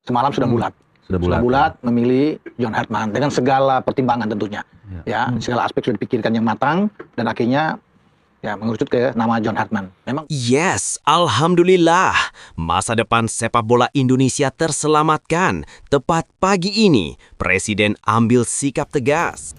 semalam sudah bulat. Sudah bulat memilih John Hartman dengan segala pertimbangan tentunya. Ya, segala aspek sudah dipikirkan yang matang dan akhirnya ya mengerucut ke nama John Hartman. Memang Yes, alhamdulillah. Masa depan sepak bola Indonesia terselamatkan. Tepat pagi ini, Presiden ambil sikap tegas.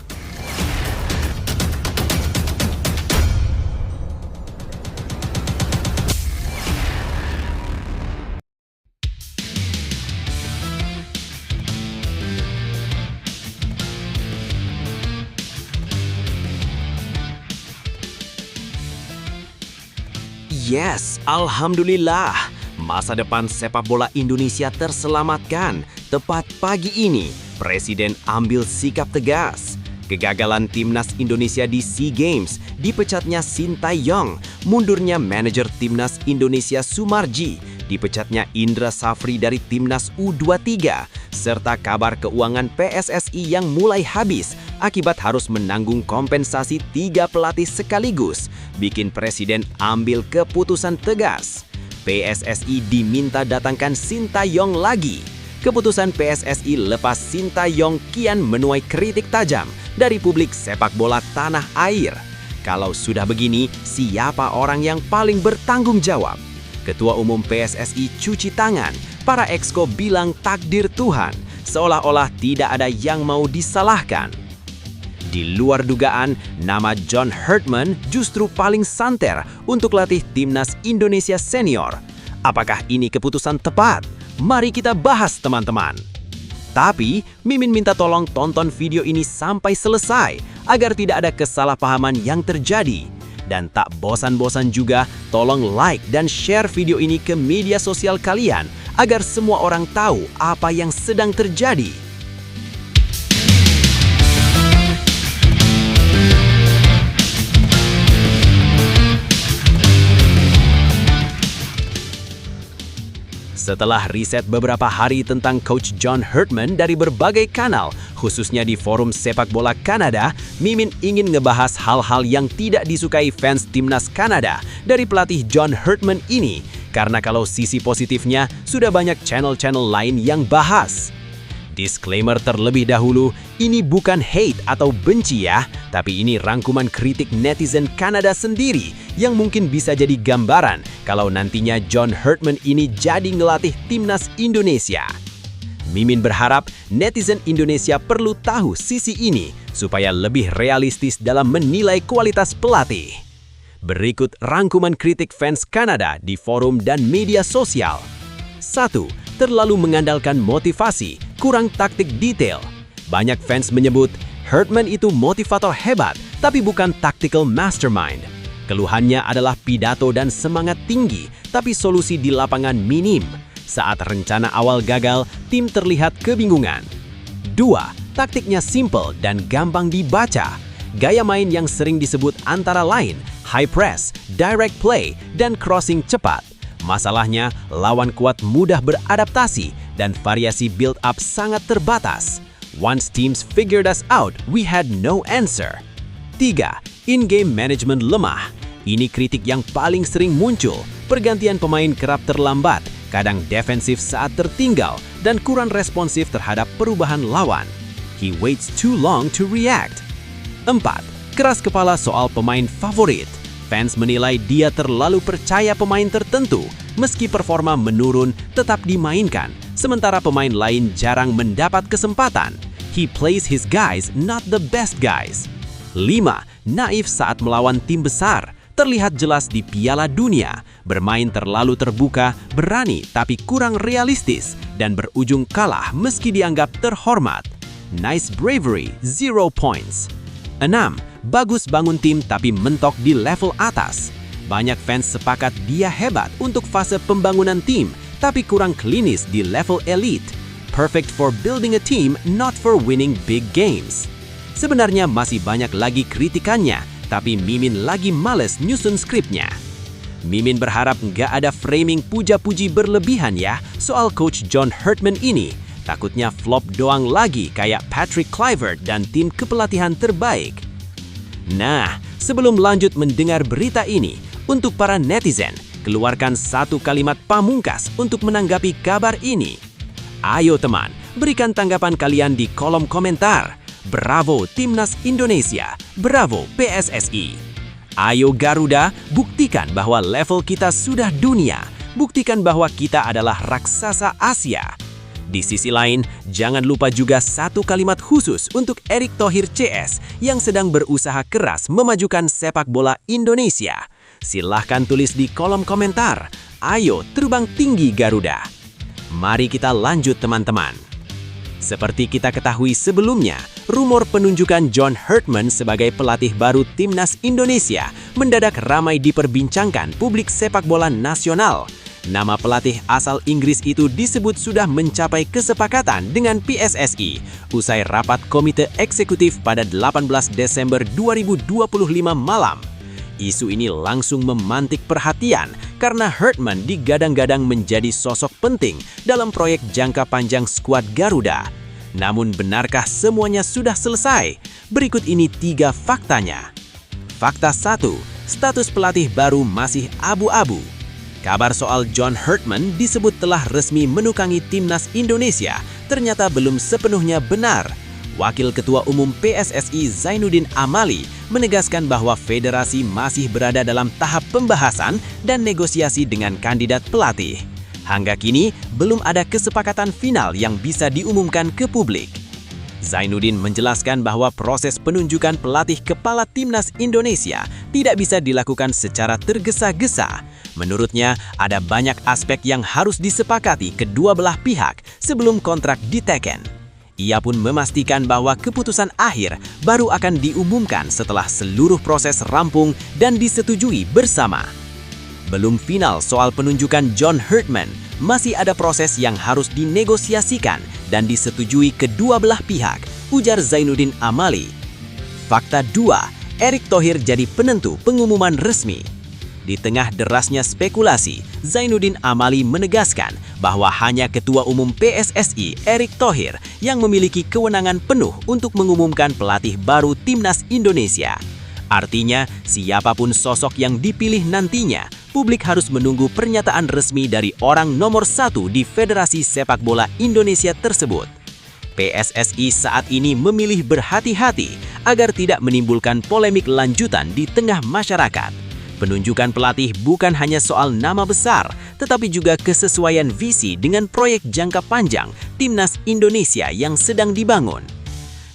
Yes, alhamdulillah. Masa depan sepak bola Indonesia terselamatkan. Tepat pagi ini, Presiden ambil sikap tegas. Kegagalan timnas Indonesia di SEA Games, dipecatnya Sintayong, mundurnya manajer timnas Indonesia Sumarji, dipecatnya Indra Safri dari timnas U23, serta kabar keuangan PSSI yang mulai habis akibat harus menanggung kompensasi 3 pelatih sekaligus, bikin Presiden ambil keputusan tegas. PSSI diminta datangkan Sintayong lagi. Keputusan PSSI lepas Sintayong kian menuai kritik tajam dari publik sepak bola tanah air. Kalau sudah begini, siapa orang yang paling bertanggung jawab? Ketua Umum PSSI cuci tangan, para exco bilang takdir Tuhan, seolah-olah tidak ada yang mau disalahkan. Di luar dugaan, nama John Hartman justru paling santer untuk latih timnas Indonesia senior. Apakah ini keputusan tepat? Mari kita bahas, teman-teman. Tapi, Mimin minta tolong tonton video ini sampai selesai agar tidak ada kesalahpahaman yang terjadi. Dan tak bosan-bosan juga, tolong like dan share video ini ke media sosial kalian agar semua orang tahu apa yang sedang terjadi. Setelah riset beberapa hari tentang Coach John Hartman dari berbagai kanal, khususnya di forum sepak bola Kanada, Mimin ingin ngebahas hal-hal yang tidak disukai fans timnas Kanada dari pelatih John Hartman ini, karena kalau sisi positifnya, sudah banyak channel-channel lain yang bahas. Disclaimer terlebih dahulu, ini bukan hate atau benci ya, tapi ini rangkuman kritik netizen Kanada sendiri yang mungkin bisa jadi gambaran kalau nantinya John Hartman ini jadi ngelatih timnas Indonesia. Mimin berharap netizen Indonesia perlu tahu sisi ini supaya lebih realistis dalam menilai kualitas pelatih. Berikut rangkuman kritik fans Kanada di forum dan media sosial. 1. Terlalu mengandalkan motivasi, kurang taktik detail. Banyak fans menyebut, Hartman itu motivator hebat, tapi bukan tactical mastermind. Keluhannya adalah pidato dan semangat tinggi, tapi solusi di lapangan minim. Saat rencana awal gagal, tim terlihat kebingungan. 2. Taktiknya simple dan gampang dibaca. Gaya main yang sering disebut antara lain high press, direct play, dan crossing cepat. Masalahnya, lawan kuat mudah beradaptasi dan variasi build-up sangat terbatas. Once teams figured us out, we had no answer. 3. In-game management lemah. Ini kritik yang paling sering muncul. Pergantian pemain kerap terlambat, kadang defensif saat tertinggal, dan kurang responsif terhadap perubahan lawan. He waits too long to react. 4. Keras kepala soal pemain favorit. Fans menilai dia terlalu percaya pemain tertentu, meski performa menurun tetap dimainkan, sementara pemain lain jarang mendapat kesempatan. He plays his guys, not the best guys. 5. Naif saat melawan tim besar. Terlihat jelas di Piala Dunia, bermain terlalu terbuka, berani tapi kurang realistis, dan berujung kalah meski dianggap terhormat. Nice bravery, 0 points. 6. Bagus bangun tim tapi mentok di level atas. Banyak fans sepakat dia hebat untuk fase pembangunan tim, tapi kurang klinis di level elite. Perfect for building a team, not for winning big games. Sebenarnya masih banyak lagi kritikannya, tapi Mimin lagi males nyusun skripnya. Mimin berharap nggak ada framing puja-puji berlebihan ya soal Coach John Hartman ini. Takutnya flop doang lagi kayak Patrick Kluivert dan tim kepelatihan terbaik. Nah, sebelum lanjut mendengar berita ini, untuk para netizen, keluarkan satu kalimat pamungkas untuk menanggapi kabar ini. Ayo teman, berikan tanggapan kalian di kolom komentar. Bravo Timnas Indonesia, bravo PSSI. Ayo Garuda, buktikan bahwa level kita sudah dunia. Buktikan bahwa kita adalah raksasa Asia. Di sisi lain, jangan lupa juga satu kalimat khusus untuk Erick Thohir CS yang sedang berusaha keras memajukan sepak bola Indonesia. Silahkan tulis di kolom komentar. Ayo terbang tinggi Garuda. Mari kita lanjut teman-teman. Seperti kita ketahui sebelumnya, rumor penunjukan John Herdman sebagai pelatih baru Timnas Indonesia mendadak ramai diperbincangkan publik sepak bola nasional. Nama pelatih asal Inggris itu disebut sudah mencapai kesepakatan dengan PSSI usai rapat komite eksekutif pada 18 Desember 2025 malam. Isu ini langsung memantik perhatian karena Herdman digadang-gadang menjadi sosok penting dalam proyek jangka panjang skuad Garuda. Namun benarkah semuanya sudah selesai? Berikut ini 3 faktanya. Fakta 1, status pelatih baru masih abu-abu. Kabar soal John Herdman disebut telah resmi menukangi Timnas Indonesia ternyata belum sepenuhnya benar. Wakil Ketua Umum PSSI Zainuddin Amali menegaskan bahwa federasi masih berada dalam tahap pembahasan dan negosiasi dengan kandidat pelatih. Hingga kini, belum ada kesepakatan final yang bisa diumumkan ke publik. Zainuddin menjelaskan bahwa proses penunjukan pelatih kepala Timnas Indonesia tidak bisa dilakukan secara tergesa-gesa. Menurutnya, ada banyak aspek yang harus disepakati kedua belah pihak sebelum kontrak diteken. Ia pun memastikan bahwa keputusan akhir baru akan diumumkan setelah seluruh proses rampung dan disetujui bersama. Belum final soal penunjukan John Herdman, masih ada proses yang harus dinegosiasikan dan disetujui kedua belah pihak, ujar Zainuddin Amali. Fakta 2, Erick Thohir jadi penentu pengumuman resmi. Di tengah derasnya spekulasi, Zainuddin Amali menegaskan bahwa hanya Ketua Umum PSSI Erick Thohir yang memiliki kewenangan penuh untuk mengumumkan pelatih baru Timnas Indonesia. Artinya, siapapun sosok yang dipilih nantinya, publik harus menunggu pernyataan resmi dari orang nomor 1 di Federasi Sepak Bola Indonesia tersebut. PSSI saat ini memilih berhati-hati agar tidak menimbulkan polemik lanjutan di tengah masyarakat. Penunjukan pelatih bukan hanya soal nama besar, tetapi juga kesesuaian visi dengan proyek jangka panjang Timnas Indonesia yang sedang dibangun.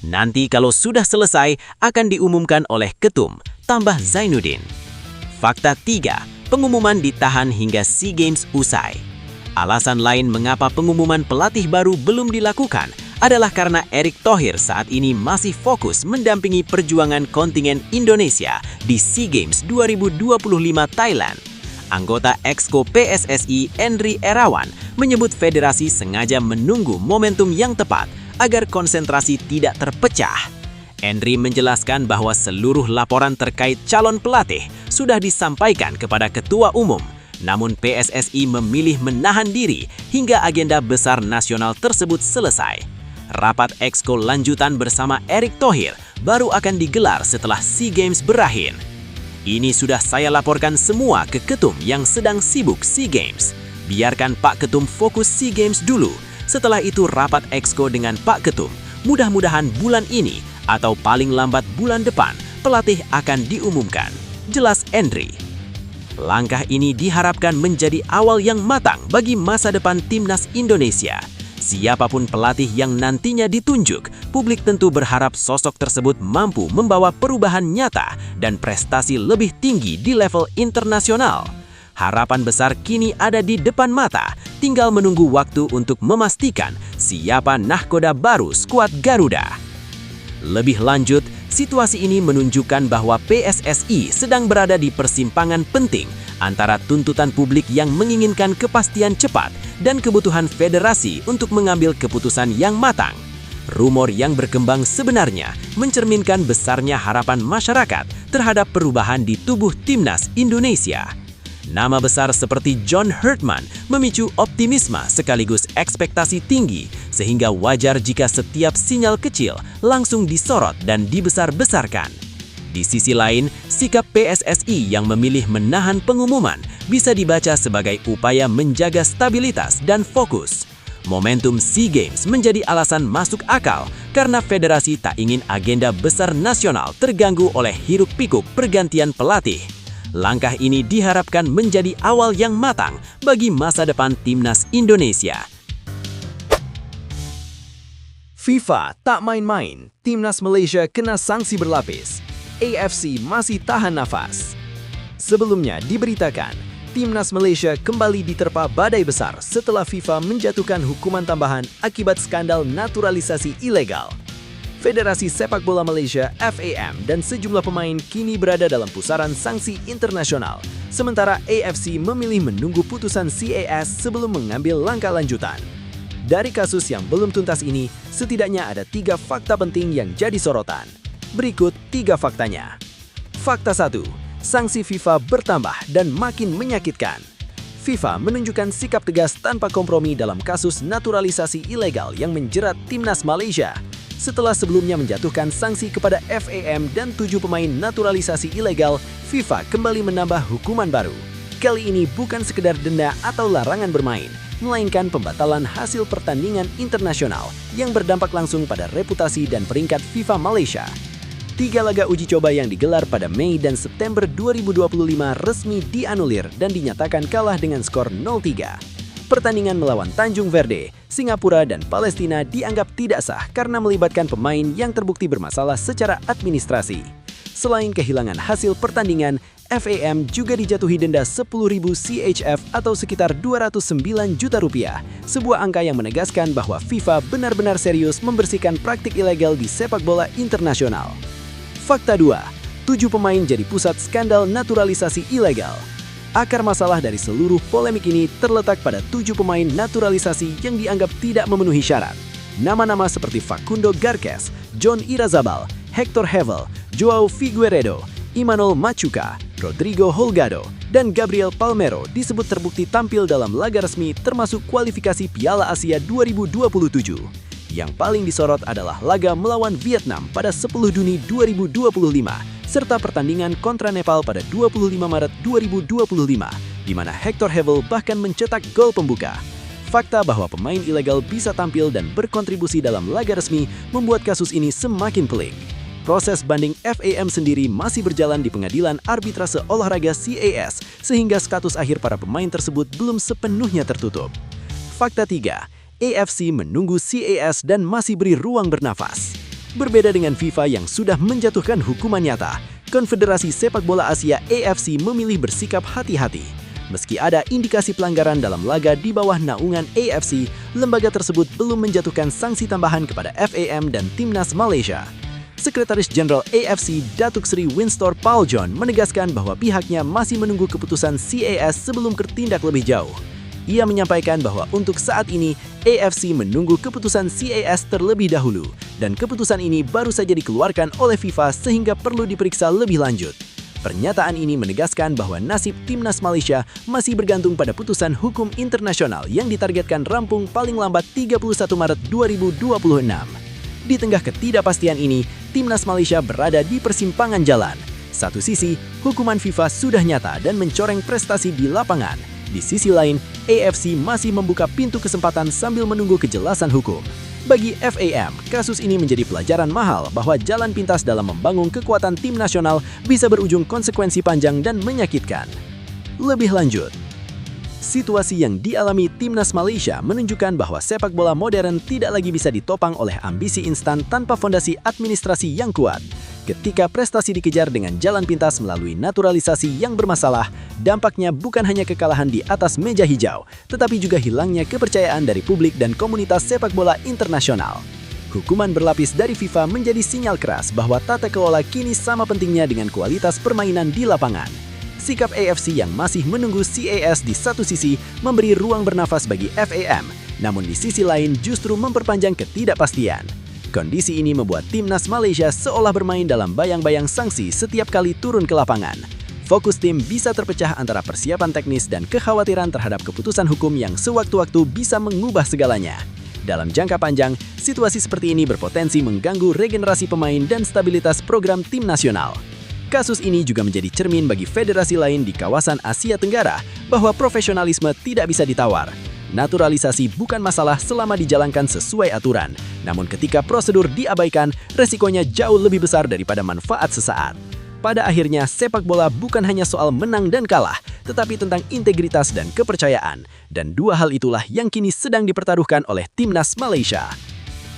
Nanti kalau sudah selesai, akan diumumkan oleh Ketum, tambah Zainuddin. Fakta 3, pengumuman ditahan hingga SEA Games usai. Alasan lain mengapa pengumuman pelatih baru belum dilakukan adalah karena Erick Thohir saat ini masih fokus mendampingi perjuangan kontingen Indonesia di SEA Games 2025 Thailand. Anggota Exco PSSI Endri Erawan menyebut federasi sengaja menunggu momentum yang tepat agar konsentrasi tidak terpecah. Endri menjelaskan bahwa seluruh laporan terkait calon pelatih sudah disampaikan kepada Ketua Umum, namun PSSI memilih menahan diri hingga agenda besar nasional tersebut selesai. Rapat Exco lanjutan bersama Erick Thohir baru akan digelar setelah SEA Games berakhir. Ini sudah saya laporkan semua ke Ketum yang sedang sibuk SEA Games. Biarkan Pak Ketum fokus SEA Games dulu. Setelah itu rapat Exco dengan Pak Ketum. Mudah-mudahan bulan ini atau paling lambat bulan depan pelatih akan diumumkan. Jelas Endri. Langkah ini diharapkan menjadi awal yang matang bagi masa depan Timnas Indonesia. Siapapun pelatih yang nantinya ditunjuk, publik tentu berharap sosok tersebut mampu membawa perubahan nyata dan prestasi lebih tinggi di level internasional. Harapan besar kini ada di depan mata, tinggal menunggu waktu untuk memastikan siapa nahkoda baru skuad Garuda. Lebih lanjut, situasi ini menunjukkan bahwa PSSI sedang berada di persimpangan penting antara tuntutan publik yang menginginkan kepastian cepat dan kebutuhan federasi untuk mengambil keputusan yang matang. Rumor yang berkembang sebenarnya mencerminkan besarnya harapan masyarakat terhadap perubahan di tubuh Timnas Indonesia. Nama besar seperti John Herdman memicu optimisme sekaligus ekspektasi tinggi, sehingga wajar jika setiap sinyal kecil langsung disorot dan dibesar-besarkan. Di sisi lain, sikap PSSI yang memilih menahan pengumuman bisa dibaca sebagai upaya menjaga stabilitas dan fokus. Momentum SEA Games menjadi alasan masuk akal karena federasi tak ingin agenda besar nasional terganggu oleh hiruk-pikuk pergantian pelatih. Langkah ini diharapkan menjadi awal yang matang bagi masa depan timnas Indonesia. FIFA tak main-main, timnas Malaysia kena sanksi berlapis. AFC masih tahan nafas. Sebelumnya diberitakan, timnas Malaysia kembali diterpa badai besar setelah FIFA menjatuhkan hukuman tambahan akibat skandal naturalisasi ilegal. Federasi Sepak Bola Malaysia (FAM) dan sejumlah pemain kini berada dalam pusaran sanksi internasional, sementara AFC memilih menunggu putusan CAS sebelum mengambil langkah lanjutan. Dari kasus yang belum tuntas ini, setidaknya ada 3 fakta penting yang jadi sorotan. Berikut 3 faktanya. Fakta 1. Sanksi FIFA bertambah dan makin menyakitkan. FIFA menunjukkan sikap tegas tanpa kompromi dalam kasus naturalisasi ilegal yang menjerat timnas Malaysia. Setelah sebelumnya menjatuhkan sanksi kepada FAM dan 7 pemain naturalisasi ilegal, FIFA kembali menambah hukuman baru. Kali ini bukan sekedar denda atau larangan bermain, melainkan pembatalan hasil pertandingan internasional yang berdampak langsung pada reputasi dan peringkat FIFA Malaysia. 3 laga uji coba yang digelar pada Mei dan September 2025 resmi dianulir dan dinyatakan kalah dengan skor 0-3. Pertandingan melawan Tanjung Verde, Singapura, dan Palestina dianggap tidak sah karena melibatkan pemain yang terbukti bermasalah secara administrasi. Selain kehilangan hasil pertandingan, FAM juga dijatuhi denda 10.000 CHF atau sekitar 209 juta rupiah, sebuah angka yang menegaskan bahwa FIFA benar-benar serius membersihkan praktik ilegal di sepak bola internasional. Fakta 2. 7 pemain jadi pusat skandal naturalisasi ilegal. Akar masalah dari seluruh polemik ini terletak pada 7 pemain naturalisasi yang dianggap tidak memenuhi syarat. Nama-nama seperti Facundo Garces, John Irazabal, Hector Hevel, Joao Figueiredo, Imanol Machuca, Rodrigo Holgado, dan Gabriel Palmero disebut terbukti tampil dalam laga resmi termasuk kualifikasi Piala Asia 2027. Yang paling disorot adalah laga melawan Vietnam pada 10 Juni 2025, serta pertandingan kontra Nepal pada 25 Maret 2025, di mana Hector Hevel bahkan mencetak gol pembuka. Fakta bahwa pemain ilegal bisa tampil dan berkontribusi dalam laga resmi membuat kasus ini semakin pelik. Proses banding FAM sendiri masih berjalan di Pengadilan Arbitrase Olahraga CAS, sehingga status akhir para pemain tersebut belum sepenuhnya tertutup. Fakta 3. AFC menunggu CAS dan masih beri ruang bernafas. Berbeda dengan FIFA yang sudah menjatuhkan hukuman nyata, Konfederasi Sepak Bola Asia AFC memilih bersikap hati-hati. Meski ada indikasi pelanggaran dalam laga di bawah naungan AFC, lembaga tersebut belum menjatuhkan sanksi tambahan kepada FAM dan Timnas Malaysia. Sekretaris Jenderal AFC Datuk Seri Winstor Paul John menegaskan bahwa pihaknya masih menunggu keputusan CAS sebelum bertindak lebih jauh. Ia menyampaikan bahwa untuk saat ini, AFC menunggu keputusan CAS terlebih dahulu, dan keputusan ini baru saja dikeluarkan oleh FIFA sehingga perlu diperiksa lebih lanjut. Pernyataan ini menegaskan bahwa nasib timnas Malaysia masih bergantung pada putusan hukum internasional yang ditargetkan rampung paling lambat 31 Maret 2026. Di tengah ketidakpastian ini, timnas Malaysia berada di persimpangan jalan. Satu sisi, hukuman FIFA sudah nyata dan mencoreng prestasi di lapangan. Di sisi lain, AFC masih membuka pintu kesempatan sambil menunggu kejelasan hukum. Bagi FAM, kasus ini menjadi pelajaran mahal bahwa jalan pintas dalam membangun kekuatan tim nasional bisa berujung konsekuensi panjang dan menyakitkan. Lebih lanjut, situasi yang dialami timnas Malaysia menunjukkan bahwa sepak bola modern tidak lagi bisa ditopang oleh ambisi instan tanpa fondasi administrasi yang kuat. Ketika prestasi dikejar dengan jalan pintas melalui naturalisasi yang bermasalah, dampaknya bukan hanya kekalahan di atas meja hijau, tetapi juga hilangnya kepercayaan dari publik dan komunitas sepak bola internasional. Hukuman berlapis dari FIFA menjadi sinyal keras bahwa tata kelola kini sama pentingnya dengan kualitas permainan di lapangan. Sikap AFC yang masih menunggu CAS di satu sisi memberi ruang bernafas bagi FAM, namun di sisi lain justru memperpanjang ketidakpastian. Kondisi ini membuat timnas Malaysia seolah bermain dalam bayang-bayang sanksi setiap kali turun ke lapangan. Fokus tim bisa terpecah antara persiapan teknis dan kekhawatiran terhadap keputusan hukum yang sewaktu-waktu bisa mengubah segalanya. Dalam jangka panjang, situasi seperti ini berpotensi mengganggu regenerasi pemain dan stabilitas program tim nasional. Kasus ini juga menjadi cermin bagi federasi lain di kawasan Asia Tenggara bahwa profesionalisme tidak bisa ditawar. Naturalisasi bukan masalah selama dijalankan sesuai aturan. Namun ketika prosedur diabaikan, resikonya jauh lebih besar daripada manfaat sesaat. Pada akhirnya, sepak bola bukan hanya soal menang dan kalah, tetapi tentang integritas dan kepercayaan. Dan dua hal itulah yang kini sedang dipertaruhkan oleh timnas Malaysia.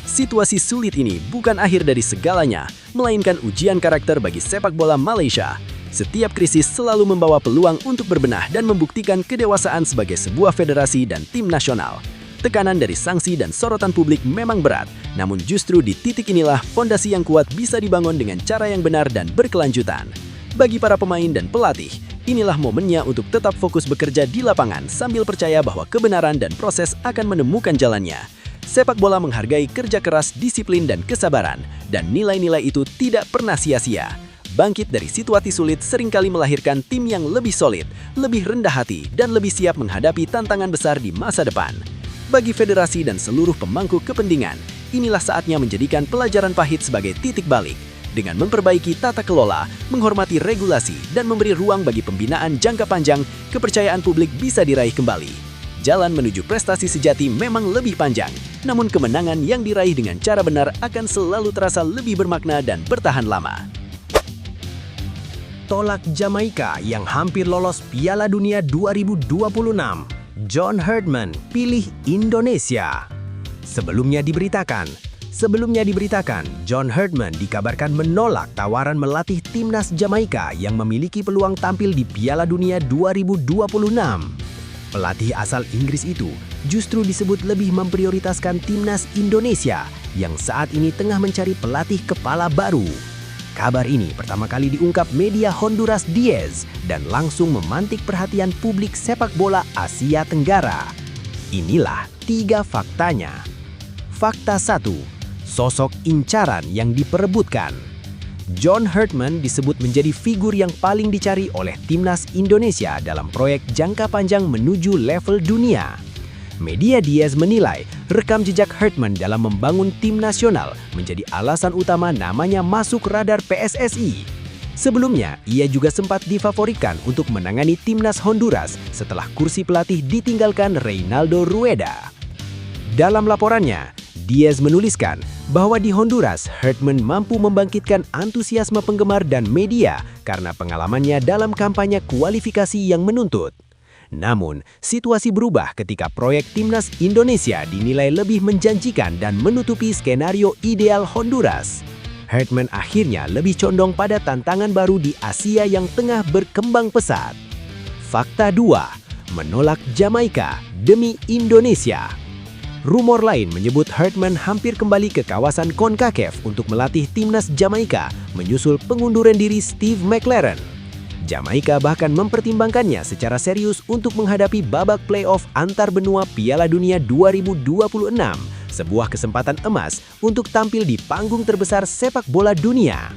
Situasi sulit ini bukan akhir dari segalanya, melainkan ujian karakter bagi sepak bola Malaysia. Setiap krisis selalu membawa peluang untuk berbenah dan membuktikan kedewasaan sebagai sebuah federasi dan tim nasional. Tekanan dari sanksi dan sorotan publik memang berat, namun justru di titik inilah fondasi yang kuat bisa dibangun dengan cara yang benar dan berkelanjutan. Bagi para pemain dan pelatih, inilah momennya untuk tetap fokus bekerja di lapangan sambil percaya bahwa kebenaran dan proses akan menemukan jalannya. Sepak bola menghargai kerja keras, disiplin, dan kesabaran, dan nilai-nilai itu tidak pernah sia-sia. Bangkit dari situasi sulit seringkali melahirkan tim yang lebih solid, lebih rendah hati, dan lebih siap menghadapi tantangan besar di masa depan. Bagi federasi dan seluruh pemangku kepentingan, inilah saatnya menjadikan pelajaran pahit sebagai titik balik. Dengan memperbaiki tata kelola, menghormati regulasi, dan memberi ruang bagi pembinaan jangka panjang, kepercayaan publik bisa diraih kembali. Jalan menuju prestasi sejati memang lebih panjang, namun kemenangan yang diraih dengan cara benar akan selalu terasa lebih bermakna dan bertahan lama. Tolak Jamaika yang hampir lolos Piala Dunia 2026. John Herdman pilih Indonesia. Sebelumnya diberitakan, John Herdman dikabarkan menolak tawaran melatih timnas Jamaika yang memiliki peluang tampil di Piala Dunia 2026. Pelatih asal Inggris itu justru disebut lebih memprioritaskan timnas Indonesia yang saat ini tengah mencari pelatih kepala baru. Kabar ini pertama kali diungkap media Honduras Diez dan langsung memantik perhatian publik sepak bola Asia Tenggara. Inilah 3 faktanya. Fakta 1. Sosok incaran yang diperebutkan. John Herdman disebut menjadi figur yang paling dicari oleh timnas Indonesia dalam proyek jangka panjang menuju level dunia. Media Diaz menilai rekam jejak Herdman dalam membangun tim nasional menjadi alasan utama namanya masuk radar PSSI. Sebelumnya, ia juga sempat difavoritkan untuk menangani timnas Honduras setelah kursi pelatih ditinggalkan Reynaldo Rueda. Dalam laporannya, Diaz menuliskan bahwa di Honduras, Herdman mampu membangkitkan antusiasme penggemar dan media karena pengalamannya dalam kampanye kualifikasi yang menuntut. Namun, situasi berubah ketika proyek timnas Indonesia dinilai lebih menjanjikan dan menutupi skenario ideal Honduras. Herdman akhirnya lebih condong pada tantangan baru di Asia yang tengah berkembang pesat. Fakta 2. Menolak Jamaika demi Indonesia. Rumor lain menyebut Herdman hampir kembali ke kawasan CONCACAF untuk melatih timnas Jamaika menyusul pengunduran diri Steve McLaren. Jamaika bahkan mempertimbangkannya secara serius untuk menghadapi babak playoff antar benua Piala Dunia 2026, sebuah kesempatan emas untuk tampil di panggung terbesar sepak bola dunia.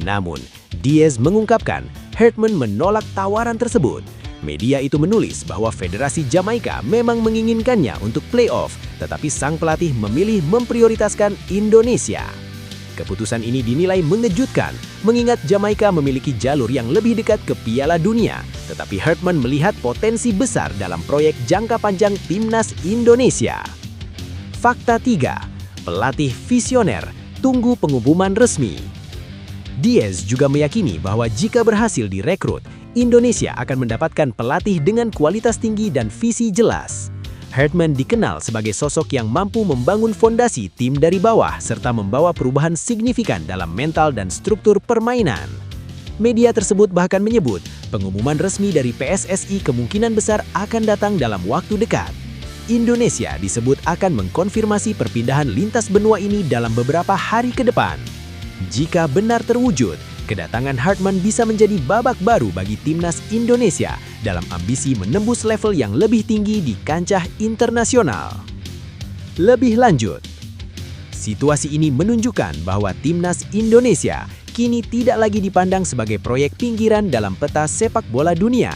Namun, Diaz mengungkapkan Herdman menolak tawaran tersebut. Media itu menulis bahwa Federasi Jamaika memang menginginkannya untuk playoff, tetapi sang pelatih memilih memprioritaskan Indonesia. Keputusan ini dinilai mengejutkan, mengingat Jamaika memiliki jalur yang lebih dekat ke Piala Dunia, tetapi Herdman melihat potensi besar dalam proyek jangka panjang timnas Indonesia. Fakta 3. Pelatih visioner, tunggu pengumuman resmi. Diaz juga meyakini bahwa jika berhasil direkrut, Indonesia akan mendapatkan pelatih dengan kualitas tinggi dan visi jelas. Herdman dikenal sebagai sosok yang mampu membangun fondasi tim dari bawah serta membawa perubahan signifikan dalam mental dan struktur permainan. Media tersebut bahkan menyebut pengumuman resmi dari PSSI kemungkinan besar akan datang dalam waktu dekat. Indonesia disebut akan mengkonfirmasi perpindahan lintas benua ini dalam beberapa hari ke depan. Jika benar terwujud, kedatangan Herdman bisa menjadi babak baru bagi timnas Indonesia dalam ambisi menembus level yang lebih tinggi di kancah internasional. Lebih lanjut, situasi ini menunjukkan bahwa timnas Indonesia kini tidak lagi dipandang sebagai proyek pinggiran dalam peta sepak bola dunia.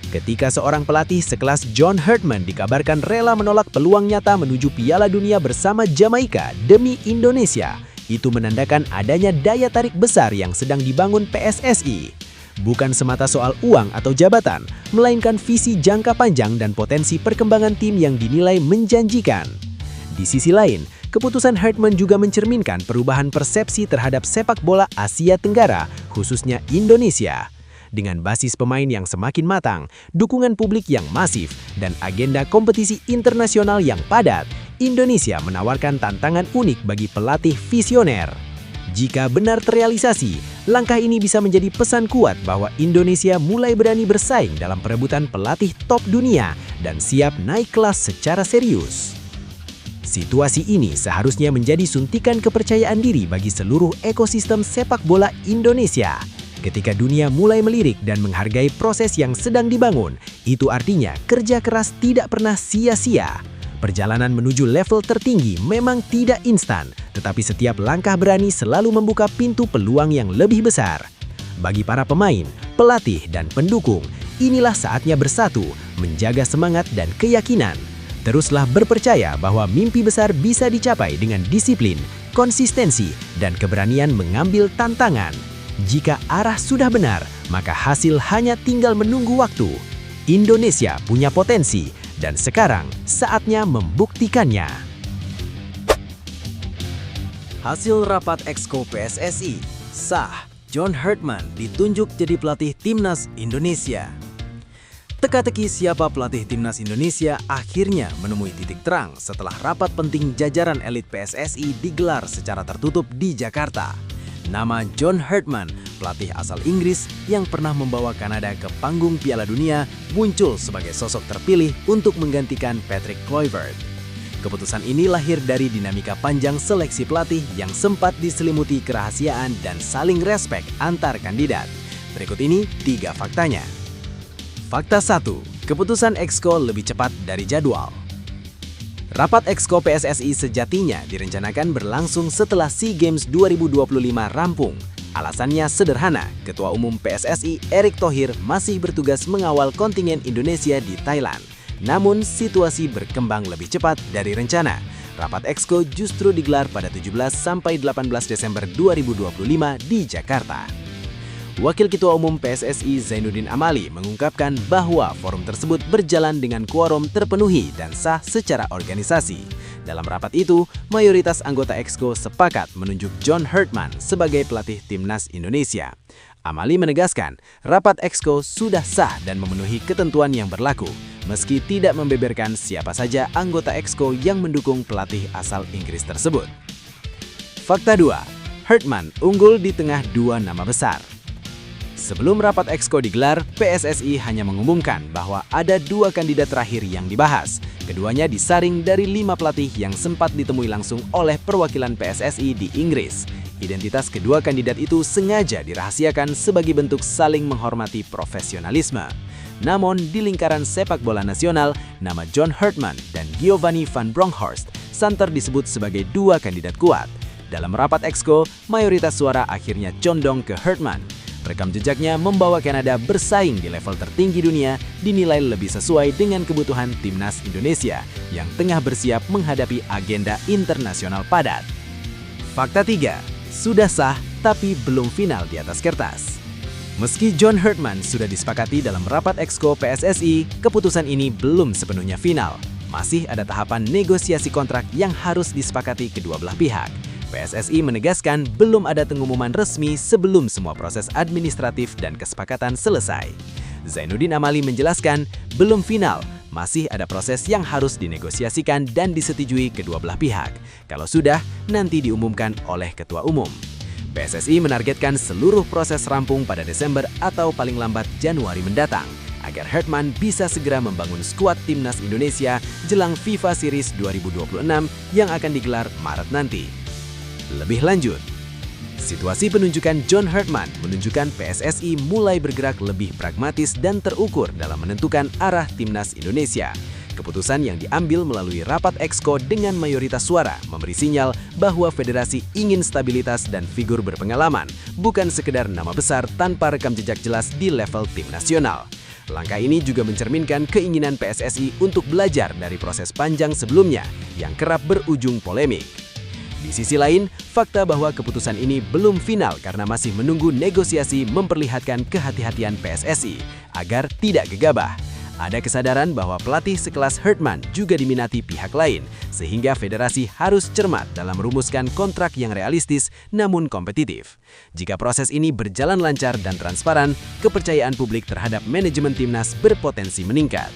Ketika seorang pelatih sekelas John Herdman dikabarkan rela menolak peluang nyata menuju Piala Dunia bersama Jamaika demi Indonesia, itu menandakan adanya daya tarik besar yang sedang dibangun PSSI. bukan semata soal uang atau jabatan, melainkan visi jangka panjang dan potensi perkembangan tim yang dinilai menjanjikan. Di sisi lain, keputusan Herdman juga mencerminkan perubahan persepsi terhadap sepak bola Asia Tenggara, khususnya Indonesia. Dengan basis pemain yang semakin matang, dukungan publik yang masif, dan agenda kompetisi internasional yang padat, Indonesia menawarkan tantangan unik bagi pelatih visioner. Jika benar terrealisasi, langkah ini bisa menjadi pesan kuat bahwa Indonesia mulai berani bersaing dalam perebutan pelatih top dunia dan siap naik kelas secara serius. Situasi ini seharusnya menjadi suntikan kepercayaan diri bagi seluruh ekosistem sepak bola Indonesia. Ketika dunia mulai melirik dan menghargai proses yang sedang dibangun, itu artinya kerja keras tidak pernah sia-sia. Perjalanan menuju level tertinggi memang tidak instan, tetapi setiap langkah berani selalu membuka pintu peluang yang lebih besar. Bagi para pemain, pelatih, dan pendukung, inilah saatnya bersatu, menjaga semangat dan keyakinan. Teruslah berpercaya bahwa mimpi besar bisa dicapai dengan disiplin, konsistensi, dan keberanian mengambil tantangan. Jika arah sudah benar, maka hasil hanya tinggal menunggu waktu. Indonesia punya potensi, dan sekarang saatnya membuktikannya. Hasil rapat Exco PSSI, sah, John Herdman ditunjuk jadi pelatih Timnas Indonesia. Teka-teki siapa pelatih Timnas Indonesia akhirnya menemui titik terang setelah rapat penting jajaran elit PSSI digelar secara tertutup di Jakarta. Nama John Herdman, pelatih asal Inggris yang pernah membawa Kanada ke panggung Piala Dunia, muncul sebagai sosok terpilih untuk menggantikan Patrick Kluivert. Keputusan ini lahir dari dinamika panjang seleksi pelatih yang sempat diselimuti kerahasiaan dan saling respek antar kandidat. Berikut ini 3 faktanya. Fakta 1. Keputusan Exco lebih cepat dari jadwal. Rapat Exco PSSI sejatinya direncanakan berlangsung setelah SEA Games 2025 rampung. Alasannya sederhana, Ketua Umum PSSI Erick Thohir masih bertugas mengawal kontingen Indonesia di Thailand. Namun, situasi berkembang lebih cepat dari rencana. Rapat Exco justru digelar pada 17-18 Desember 2025 di Jakarta. Wakil Ketua Umum PSSI Zainuddin Amali mengungkapkan bahwa forum tersebut berjalan dengan quorum terpenuhi dan sah secara organisasi. Dalam rapat itu, mayoritas anggota Exco sepakat menunjuk John Herdman sebagai pelatih Timnas Indonesia. Amali menegaskan, rapat Exco sudah sah dan memenuhi ketentuan yang berlaku, meski tidak membeberkan siapa saja anggota Exco yang mendukung pelatih asal Inggris tersebut. Fakta 2. Herdman unggul di tengah 2 nama besar. Sebelum rapat Exco digelar, PSSI hanya mengumumkan bahwa ada 2 kandidat terakhir yang dibahas. Keduanya disaring dari 5 pelatih yang sempat ditemui langsung oleh perwakilan PSSI di Inggris. Identitas kedua kandidat itu sengaja dirahasiakan sebagai bentuk saling menghormati profesionalisme. Namun, di lingkaran sepak bola nasional, nama John Herdman dan Giovanni van Bronckhorst santer disebut sebagai 2 kandidat kuat. Dalam rapat Exco, mayoritas suara akhirnya condong ke Herdman. Rekam jejaknya membawa Kanada bersaing di level tertinggi dunia dinilai lebih sesuai dengan kebutuhan Timnas Indonesia yang tengah bersiap menghadapi agenda internasional padat. Fakta 3. Sudah sah tapi belum final di atas kertas. Meski John Herdman sudah disepakati dalam rapat Exco PSSI, keputusan ini belum sepenuhnya final. Masih ada tahapan negosiasi kontrak yang harus disepakati kedua belah pihak. PSSI menegaskan belum ada pengumuman resmi sebelum semua proses administratif dan kesepakatan selesai. Zainuddin Amali menjelaskan, belum final, masih ada proses yang harus dinegosiasikan dan disetujui kedua belah pihak. Kalau sudah, nanti diumumkan oleh Ketua Umum. PSSI menargetkan seluruh proses rampung pada Desember atau paling lambat Januari mendatang, agar Herdman bisa segera membangun skuad Timnas Indonesia jelang FIFA Series 2026 yang akan digelar Maret nanti. Lebih lanjut, situasi penunjukan John Herdman menunjukkan PSSI mulai bergerak lebih pragmatis dan terukur dalam menentukan arah Timnas Indonesia. Keputusan yang diambil melalui rapat Exco dengan mayoritas suara memberi sinyal bahwa federasi ingin stabilitas dan figur berpengalaman, bukan sekedar nama besar tanpa rekam jejak jelas di level tim nasional. Langkah ini juga mencerminkan keinginan PSSI untuk belajar dari proses panjang sebelumnya yang kerap berujung polemik. Di sisi lain, fakta bahwa keputusan ini belum final karena masih menunggu negosiasi memperlihatkan kehati-hatian PSSI agar tidak gegabah. Ada kesadaran bahwa pelatih sekelas Herdman juga diminati pihak lain, sehingga federasi harus cermat dalam merumuskan kontrak yang realistis namun kompetitif. Jika proses ini berjalan lancar dan transparan, kepercayaan publik terhadap manajemen timnas berpotensi meningkat.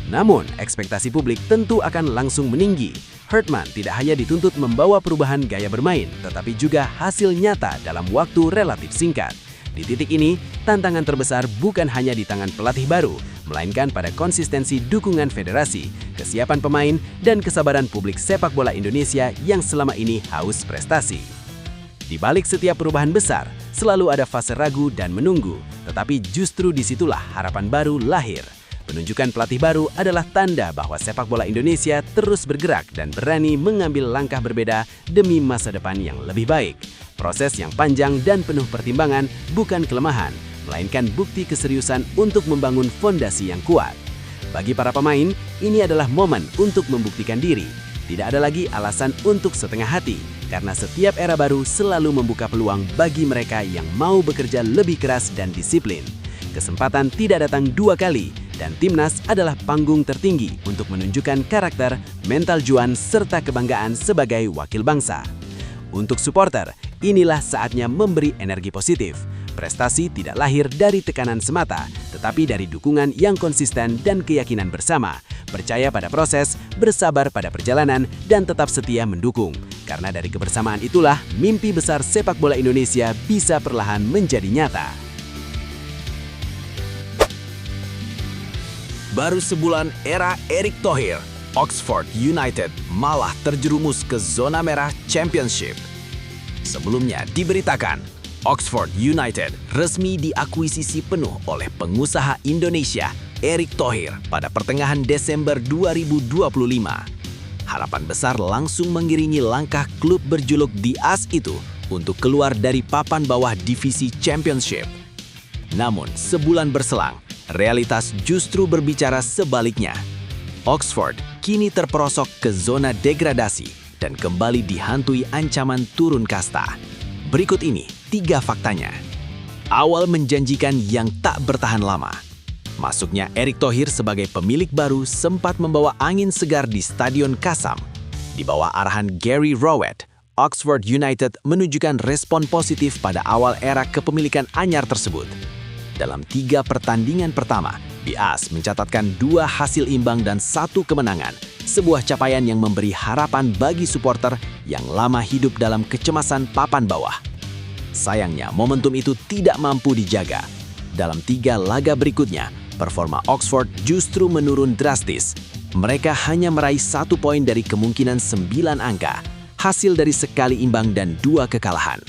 Namun, ekspektasi publik tentu akan langsung meninggi. Herdman tidak hanya dituntut membawa perubahan gaya bermain, tetapi juga hasil nyata dalam waktu relatif singkat. Di titik ini, tantangan terbesar bukan hanya di tangan pelatih baru, melainkan pada konsistensi dukungan federasi, kesiapan pemain, dan kesabaran publik sepak bola Indonesia yang selama ini haus prestasi. Di balik setiap perubahan besar, selalu ada fase ragu dan menunggu, tetapi justru disitulah harapan baru lahir. Penunjukan pelatih baru adalah tanda bahwa sepak bola Indonesia terus bergerak dan berani mengambil langkah berbeda demi masa depan yang lebih baik. Proses yang panjang dan penuh pertimbangan bukan kelemahan, melainkan bukti keseriusan untuk membangun fondasi yang kuat. Bagi para pemain, ini adalah momen untuk membuktikan diri. Tidak ada lagi alasan untuk setengah hati, karena setiap era baru selalu membuka peluang bagi mereka yang mau bekerja lebih keras dan disiplin. Kesempatan tidak datang dua kali, dan timnas adalah panggung tertinggi untuk menunjukkan karakter, mental juang, serta kebanggaan sebagai wakil bangsa. Untuk supporter, inilah saatnya memberi energi positif. Prestasi tidak lahir dari tekanan semata, tetapi dari dukungan yang konsisten dan keyakinan bersama. Percaya pada proses, bersabar pada perjalanan, dan tetap setia mendukung. Karena dari kebersamaan itulah, mimpi besar sepak bola Indonesia bisa perlahan menjadi nyata. Baru sebulan era Erick Thohir, Oxford United malah terjerumus ke zona merah Championship. Sebelumnya diberitakan, Oxford United resmi diakuisisi penuh oleh pengusaha Indonesia Erick Thohir pada pertengahan Desember 2025. Harapan besar langsung mengiringi langkah klub berjuluk The As itu untuk keluar dari papan bawah divisi Championship. Namun, sebulan berselang, realitas justru berbicara sebaliknya. Oxford kini terperosok ke zona degradasi dan kembali dihantui ancaman turun kasta. Berikut ini 3 faktanya. Awal menjanjikan yang tak bertahan lama. Masuknya Erick Thohir sebagai pemilik baru sempat membawa angin segar di Stadion Kasam. Di bawah arahan Gary Rowett, Oxford United menunjukkan respon positif pada awal era kepemilikan anyar tersebut. Dalam 3 pertandingan pertama, The As mencatatkan 2 hasil imbang dan 1 kemenangan, sebuah capaian yang memberi harapan bagi supporter yang lama hidup dalam kecemasan papan bawah. Sayangnya, momentum itu tidak mampu dijaga. Dalam 3 laga berikutnya, performa Oxford justru menurun drastis. Mereka hanya meraih 1 poin dari kemungkinan 9 angka, hasil dari sekali imbang dan 2 kekalahan.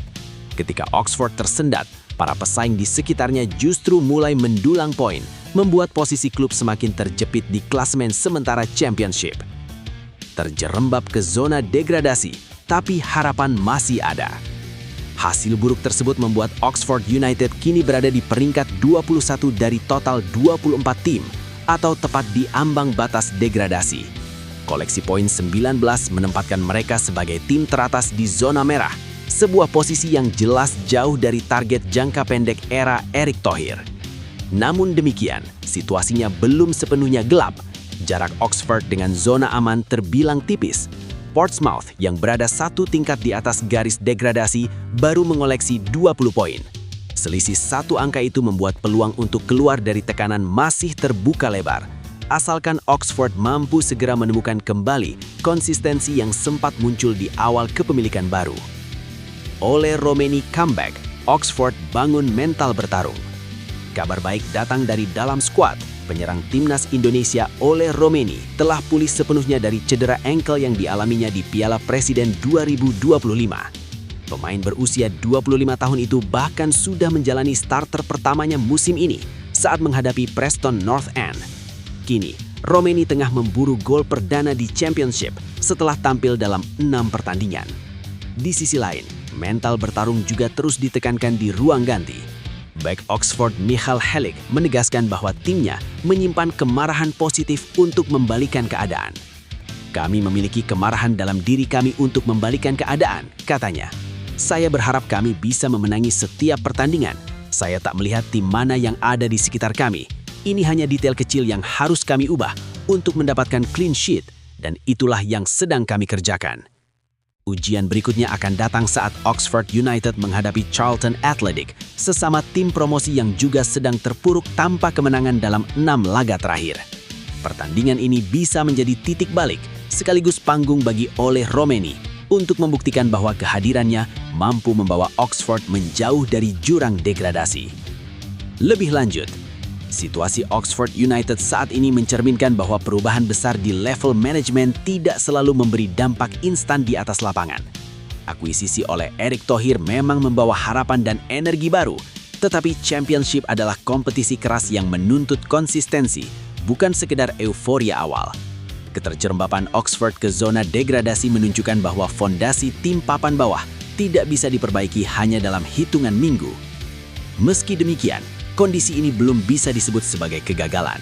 Ketika Oxford tersendat, para pesaing di sekitarnya justru mulai mendulang poin, membuat posisi klub semakin terjepit di klasemen sementara Championship. Terjerembab ke zona degradasi, tapi harapan masih ada. Hasil buruk tersebut membuat Oxford United kini berada di peringkat 21 dari total 24 tim, atau tepat di ambang batas degradasi. Koleksi poin 19 menempatkan mereka sebagai tim teratas di zona merah, sebuah posisi yang jelas jauh dari target jangka pendek era Erick Thohir. Namun demikian, situasinya belum sepenuhnya gelap. Jarak Oxford dengan zona aman terbilang tipis. Portsmouth yang berada 1 tingkat di atas garis degradasi baru mengoleksi 20 poin. Selisih 1 angka itu membuat peluang untuk keluar dari tekanan masih terbuka lebar. Asalkan Oxford mampu segera menemukan kembali konsistensi yang sempat muncul di awal kepemilikan baru. Oleh Romeni comeback, Oxford bangun mental bertarung. Kabar baik datang dari dalam skuad. Penyerang timnas Indonesia Oleh Romeni telah pulih sepenuhnya dari cedera ankle yang dialaminya di Piala Presiden 2025. Pemain berusia 25 tahun itu bahkan sudah menjalani starter pertamanya musim ini saat menghadapi Preston North End. Kini, Romeni tengah memburu gol perdana di Championship setelah tampil dalam 6 pertandingan. Di sisi lain, mental bertarung juga terus ditekankan di ruang ganti. Back Oxford Michal Helik menegaskan bahwa timnya menyimpan kemarahan positif untuk membalikan keadaan. Kami memiliki kemarahan dalam diri kami untuk membalikan keadaan, katanya. Saya berharap kami bisa memenangi setiap pertandingan. Saya tak melihat tim mana yang ada di sekitar kami. Ini hanya detail kecil yang harus kami ubah untuk mendapatkan clean sheet, dan itulah yang sedang kami kerjakan. Ujian berikutnya akan datang saat Oxford United menghadapi Charlton Athletic, sesama tim promosi yang juga sedang terpuruk tanpa kemenangan dalam 6 laga terakhir. Pertandingan ini bisa menjadi titik balik, sekaligus panggung bagi Ole Romeni untuk membuktikan bahwa kehadirannya mampu membawa Oxford menjauh dari jurang degradasi. Lebih lanjut, situasi Oxford United saat ini mencerminkan bahwa perubahan besar di level manajemen tidak selalu memberi dampak instan di atas lapangan. Akuisisi oleh Erick Thohir memang membawa harapan dan energi baru, tetapi Championship adalah kompetisi keras yang menuntut konsistensi, bukan sekedar euforia awal. Keterjerembapan Oxford ke zona degradasi menunjukkan bahwa fondasi tim papan bawah tidak bisa diperbaiki hanya dalam hitungan minggu. Meski demikian, kondisi ini belum bisa disebut sebagai kegagalan.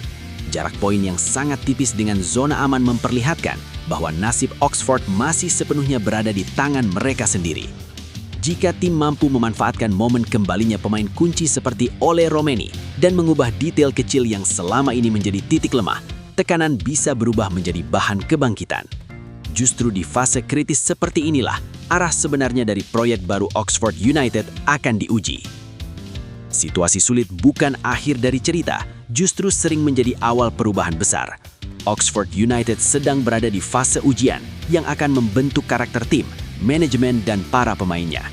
Jarak poin yang sangat tipis dengan zona aman memperlihatkan bahwa nasib Oxford masih sepenuhnya berada di tangan mereka sendiri. Jika tim mampu memanfaatkan momen kembalinya pemain kunci seperti Ole Romeni dan mengubah detail kecil yang selama ini menjadi titik lemah, tekanan bisa berubah menjadi bahan kebangkitan. Justru di fase kritis seperti inilah, arah sebenarnya dari proyek baru Oxford United akan diuji. Situasi sulit bukan akhir dari cerita, justru sering menjadi awal perubahan besar. Oxford United sedang berada di fase ujian yang akan membentuk karakter tim, manajemen, dan para pemainnya.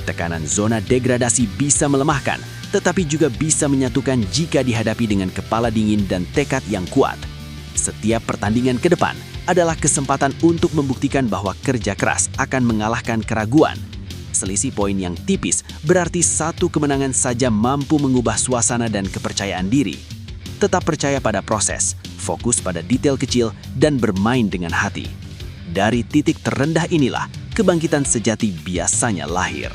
Tekanan zona degradasi bisa melemahkan, tetapi juga bisa menyatukan jika dihadapi dengan kepala dingin dan tekad yang kuat. Setiap pertandingan ke depan adalah kesempatan untuk membuktikan bahwa kerja keras akan mengalahkan keraguan. Selisih poin yang tipis berarti satu kemenangan saja mampu mengubah suasana dan kepercayaan diri. Tetap percaya pada proses, fokus pada detail kecil, dan bermain dengan hati. Dari titik terendah inilah, kebangkitan sejati biasanya lahir.